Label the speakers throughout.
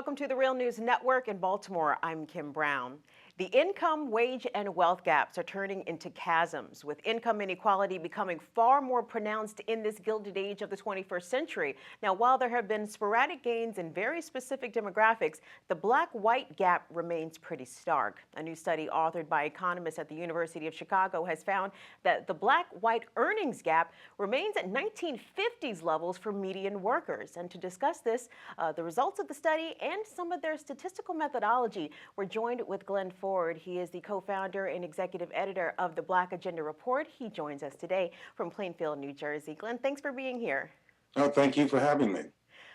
Speaker 1: Welcome to the Real News Network in Baltimore. I'm Kim Brown. The income, wage, and wealth gaps are turning into chasms, with income inequality becoming far more pronounced in this gilded age of the 21st century. Now, while there have been sporadic gains in very specific demographics, the black-white gap remains pretty stark. A new study authored by economists at the University of Chicago has found that the black-white earnings gap remains at 1950s levels for median workers. And to discuss this, the results of the study and some of their statistical methodology, we're joined with Glen Ford. He is the co-founder and executive editor of the Black Agenda Report. He joins us today from Plainfield, New Jersey. Glen, thanks for being here.
Speaker 2: Oh, thank you for having me.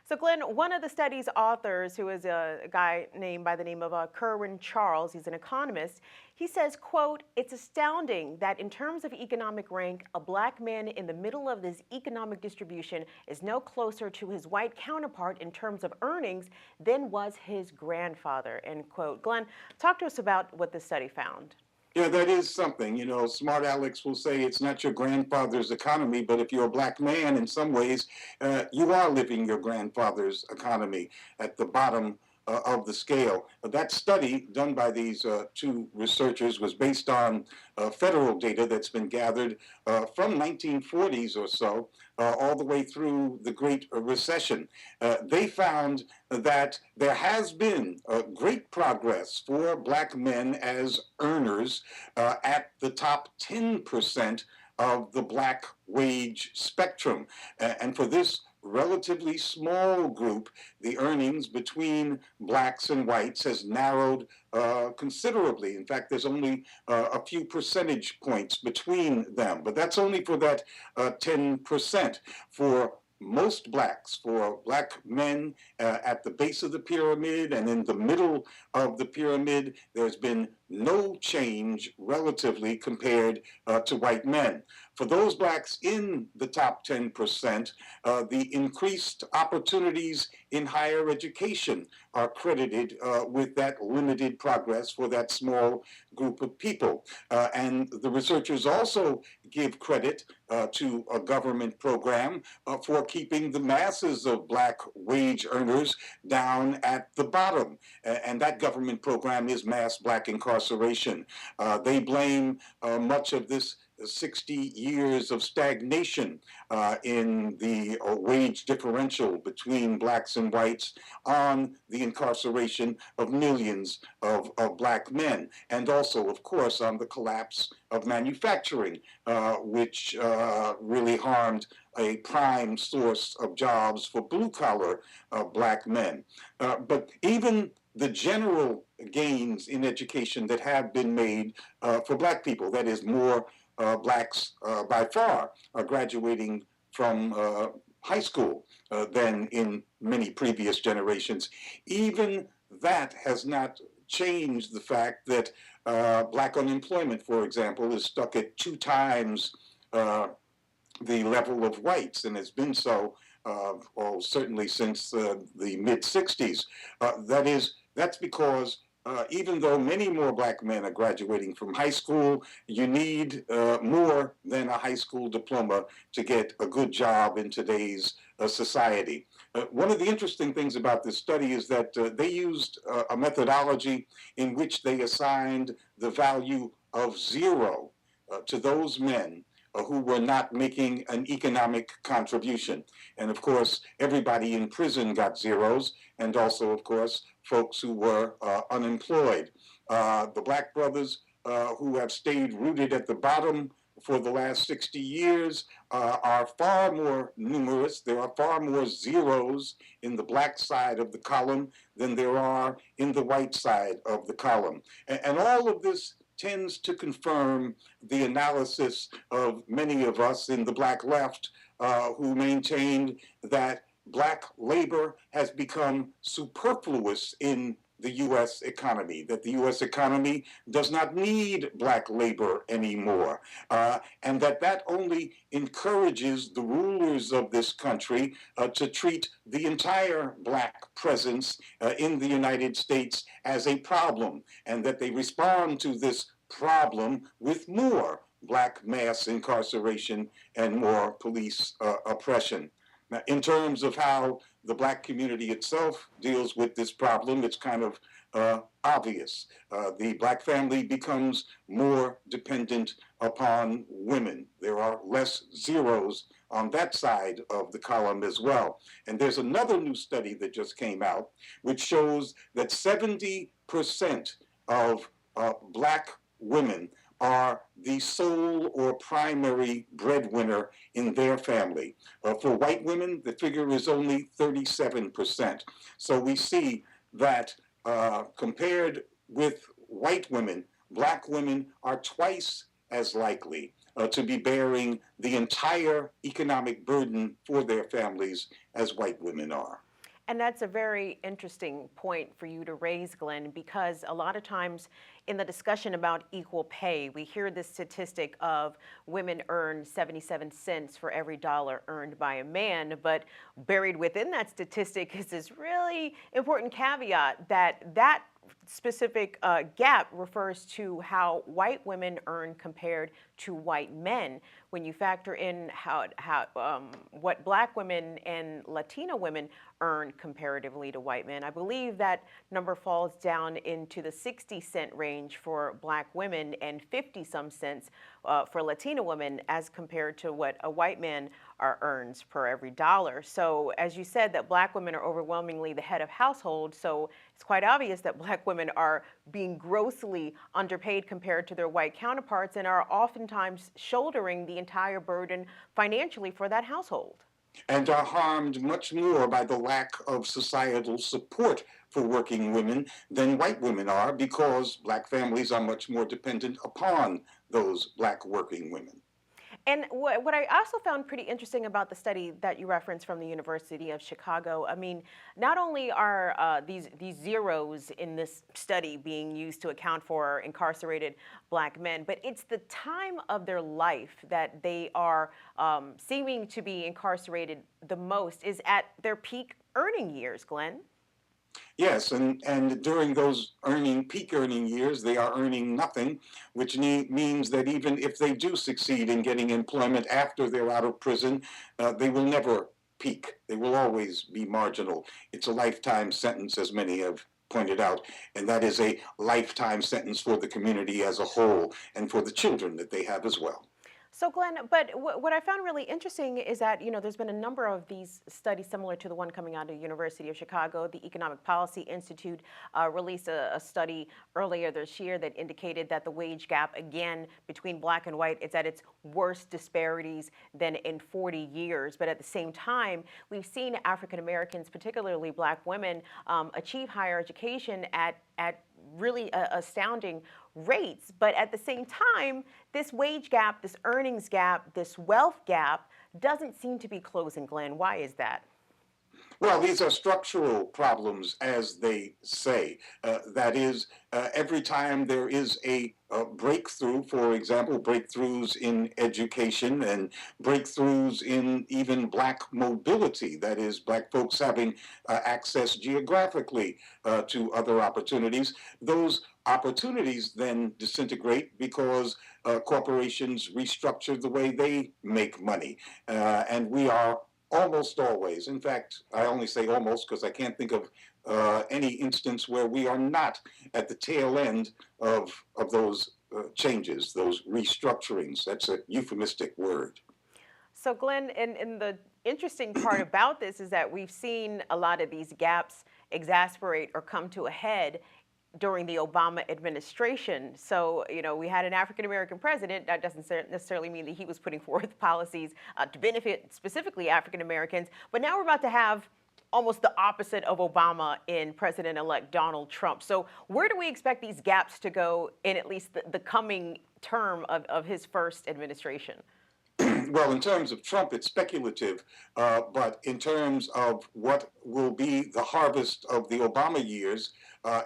Speaker 1: So, Glen, one of the study's authors, who is a guy named by the name of Kerwin Charles, he's an economist, he says, quote, "It's astounding that in terms of economic rank, a black man in the middle of this economic distribution is no closer to his white counterpart in terms of earnings than was his grandfather," end quote. Glen, talk to us about what this study found.
Speaker 2: Yeah, that is something. You know, smart Alex will say it's not your grandfather's economy, but if you're a black man, in some ways, you are living your grandfather's economy at the bottom of the scale. That study done by these two researchers was based on federal data that's been gathered from 1940s or so, all the way through the Great Recession. They found that there has been great progress for black men as earners at the top 10% of the black wage spectrum. And for this relatively small group, the earnings between blacks and whites has narrowed considerably. In fact, there's only a few percentage points between them, but that's only for that 10%. For most blacks, for black men at the base of the pyramid and in the middle of the pyramid, there's been no change relatively compared to white men. For those blacks in the top 10%, the increased opportunities in higher education are credited with that limited progress for that small group of people. And the researchers also give credit to a government program for keeping the masses of black wage earners down at the bottom. And that government program is mass black incarceration. They blame much of this 60 years of stagnation in the wage differential between blacks and whites on the incarceration of millions of black men, and also, of course, on the collapse of manufacturing, which really harmed a prime source of jobs for blue-collar black men. But even the general gains in education that have been made for black people, that is, more blacks by far are graduating from high school than in many previous generations. Even that has not changed the fact that black unemployment, for example, is stuck at 2 times the level of whites, and has been so certainly since the mid-60s. That's because even though many more black men are graduating from high school, you need more than a high school diploma to get a good job in today's society. One of the interesting things about this study is that they used a methodology in which they assigned the value of 0 to those men who were not making an economic contribution. And of course, everybody in prison got zeros, and also, of course, folks who were unemployed. The black brothers who have stayed rooted at the bottom for the last 60 years are far more numerous. There are far more zeros in the black side of the column than there are in the white side of the column. And all of this tends to confirm the analysis of many of us in the black left who maintained that black labor has become superfluous in the U.S. economy, that the U.S. economy does not need black labor anymore, and that only encourages the rulers of this country to treat the entire black presence in the United States as a problem, and that they respond to this problem with more black mass incarceration and more police oppression. Now, in terms of how the black community itself deals with this problem, it's kind of obvious. The black family becomes more dependent upon women. There are less zeros on that side of the column as well. And there's another new study that just came out, which shows that 70% of black women are the sole or primary breadwinner in their family. For white women, the figure is only 37%. So we see that compared with white women, black women are twice as likely to be bearing the entire economic burden for their families as white women are.
Speaker 1: And that's a very interesting point for you to raise, Glenn, because a lot of times in the discussion about equal pay, we hear this statistic of women earn 77 cents for every dollar earned by a man. But buried within that statistic is this really important caveat that that specific gap refers to how white women earn compared to white men. When you factor in what black women and Latina women earn comparatively to white men, I believe that number falls down into the 60-cent range for black women and 50-some cents for Latina women as compared to what a white man earns per every dollar. So as you said, that black women are overwhelmingly the head of household, so it's quite obvious that black women are being grossly underpaid compared to their white counterparts and are oftentimes shouldering the entire burden financially for that household.
Speaker 2: And are harmed much more by the lack of societal support for working women than white women are, because black families are much more dependent upon those black working women.
Speaker 1: And what I also found pretty interesting about the study that you referenced from the University of Chicago, I mean, not only are these zeros in this study being used to account for incarcerated black men, but it's the time of their life that they are seeming to be incarcerated the most is at their peak earning years, Glenn.
Speaker 2: Yes, and during those peak earning years, they are earning nothing, which means that even if they do succeed in getting employment after they're out of prison, they will never peak. They will always be marginal. It's a lifetime sentence, as many have pointed out, and that is a lifetime sentence for the community as a whole and for the children that they have as well.
Speaker 1: So, Glenn, but what I found really interesting is that, there's been a number of these studies similar to the one coming out of the University of Chicago. The Economic Policy Institute released a study earlier this year that indicated that the wage gap, again, between black and white is at its worst disparities than in 40 years. But at the same time, we've seen African Americans, particularly black women, achieve higher education at really astounding rates. But at the same time, this wage gap, this earnings gap, this wealth gap doesn't seem to be closing, Glenn. Why is that?
Speaker 2: Well, these are structural problems, as they say. That is, every time there is a breakthrough, for example, breakthroughs in education and breakthroughs in even black mobility, that is, black folks having access geographically to other opportunities, those opportunities then disintegrate because corporations restructure the way they make money. And we are almost always, in fact, I only say almost because I can't think of any instance where we are not at the tail end of those changes, those restructurings. That's a euphemistic word.
Speaker 1: So, Glenn, and the interesting part about this is that we've seen a lot of these gaps exasperate or come to a head during the Obama administration. So, we had an African American president. That doesn't necessarily mean that he was putting forth policies to benefit specifically African Americans. But now we're about to have almost the opposite of Obama in President-elect Donald Trump. So where do we expect these gaps to go in at least the coming term of his first administration?
Speaker 2: Well, in terms of Trump, it's speculative, but in terms of what will be the harvest of the Obama years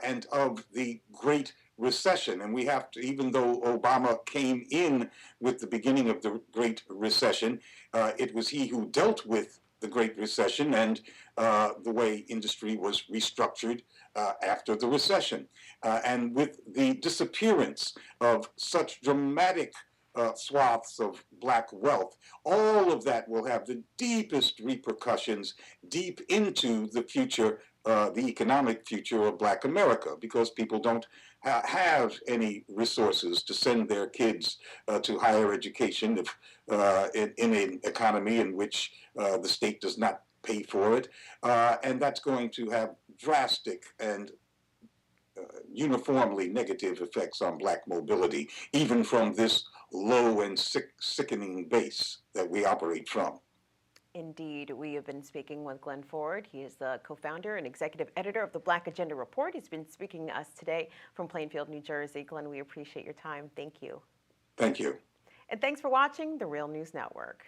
Speaker 2: and of the Great Recession, and we have to, even though Obama came in with the beginning of the Great Recession, it was he who dealt with the Great Recession and the way industry was restructured after the recession. And with the disappearance of such dramatic swaths of black wealth. All of that will have the deepest repercussions deep into the future, the economic future of black America, because people don't have any resources to send their kids to higher education if, in an economy in which the state does not pay for it. And that's going to have drastic and uniformly negative effects on black mobility, even from this low and sickening base that we operate from.
Speaker 1: Indeed, we have been speaking with Glen Ford. He is the co-founder and executive editor of the Black Agenda Report. He's been speaking to us today from Plainfield, New Jersey. Glen, we appreciate your time. Thank you.
Speaker 2: Thank you.
Speaker 1: And thanks for watching the Real News Network.